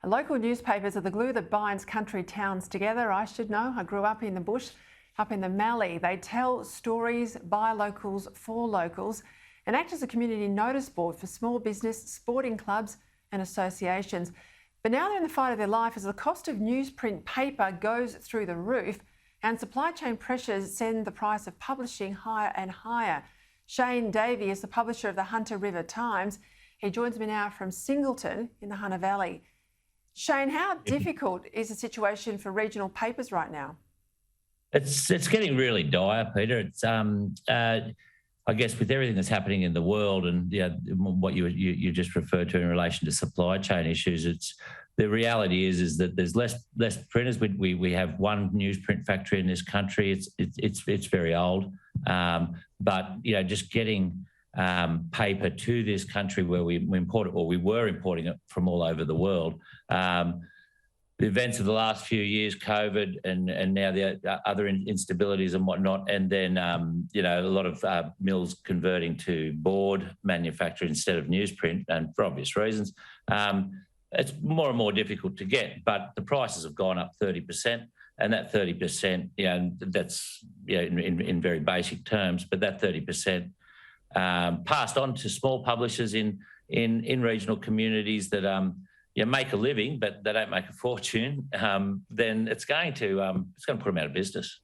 Local newspapers are the glue that binds country towns together. I should know. I grew up in the bush, up in the Mallee. They tell stories by locals for locals and act as a community notice board for small business, sporting clubs and associations. But now they're in the fight of their life as the cost of newsprint paper goes through the roof and supply chain pressures send the price of publishing higher and higher. Shane Davey is the publisher of the Hunter River Times. He joins me now from Singleton in the Hunter Valley. Shane, how difficult is the situation for regional papers right now? It's getting really dire, Peter. It's I guess with everything that's happening in the world and what you just referred to in relation to supply chain issues, it's the reality is that there's less printers. We have one newsprint factory in this country. It's very old, but just getting paper to this country where we import it, or we were importing it from all over the world. The events of the last few years, COVID, and now the other instabilities and whatnot, and then a lot of mills converting to board manufacture instead of newsprint, and for obvious reasons, it's more and more difficult to get. But the prices have gone up 30%, and that 30%, that's in very basic terms, but that 30%. Passed on to small publishers in regional communities that make a living, but they don't make a fortune. Then it's going to put them out of business,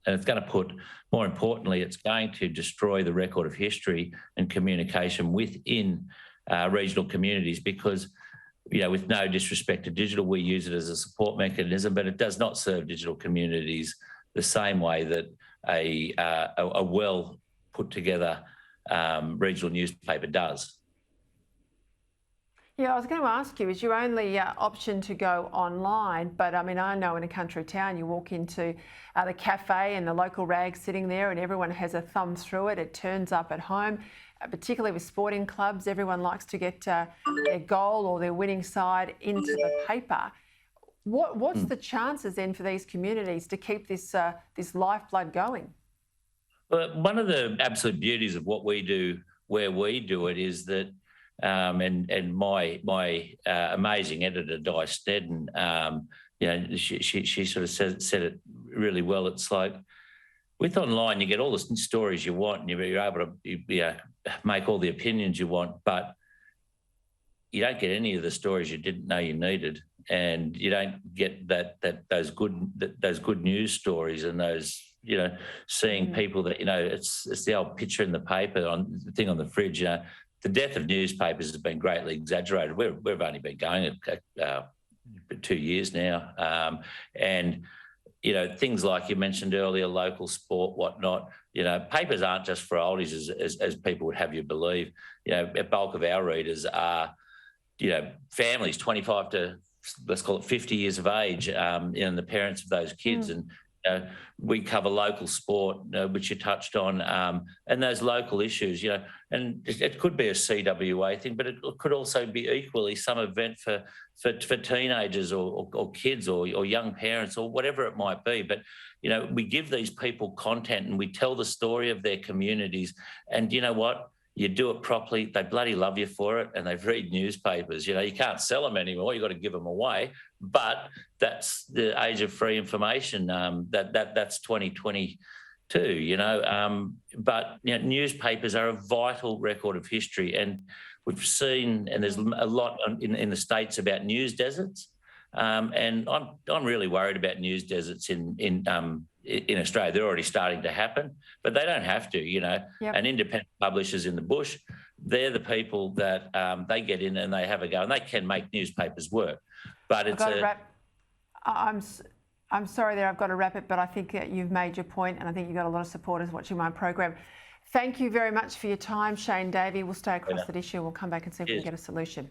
and it's going to put, more importantly, it's going to destroy the record of history and communication within regional communities. Because with no disrespect to digital, we use it as a support mechanism, but it does not serve digital communities the same way that a well put together regional newspaper does. Yeah, I was going to ask you, is your only option to go online? But I mean, I know in a country town, you walk into the cafe and the local rag's sitting there and everyone has a thumb through it. It turns up at home, particularly with sporting clubs. Everyone likes to get their goal or their winning side into the paper. What's the chances then for these communities to keep this lifeblood going? Well, one of the absolute beauties of what we do, where we do it, is that, and my amazing editor, Di Snedden, she sort of said it really well. It's like with online, you get all the stories you want, and you're able to make all the opinions you want, but you don't get any of the stories you didn't know you needed, and you don't get those good news stories and those. Seeing people that, it's the old picture in the paper on the thing on the fridge. The death of newspapers has been greatly exaggerated. We've only been going 2 years now. And, things like you mentioned earlier, local sport, whatnot, papers aren't just for oldies as people would have you believe. A bulk of our readers are, families 25 to, let's call it 50 years of age, and the parents of those kids. And we cover local sport, which you touched on, and those local issues, and it could be a CWA thing, but it could also be equally some event for teenagers or kids or young parents or whatever it might be. But, we give these people content and we tell the story of their communities, and you know what? You do it properly, they bloody love you for it, and they read newspapers. You can't sell them anymore, you've got to give them away. But that's the age of free information. That's 2022, But newspapers are a vital record of history, and we've seen, and there's a lot in the States about news deserts. And I'm really worried about news deserts in Australia. They're already starting to happen, but they don't have to, Yep. And independent publishers in the bush, they're the people that they get in and they have a go, and they can make newspapers work. But it's I'm sorry there, I've got to wrap it, but I think you've made your point, and I think you've got a lot of supporters watching my program. Thank you very much for your time, Shane Davey. We'll stay across that issue. We'll come back and see if we can get a solution.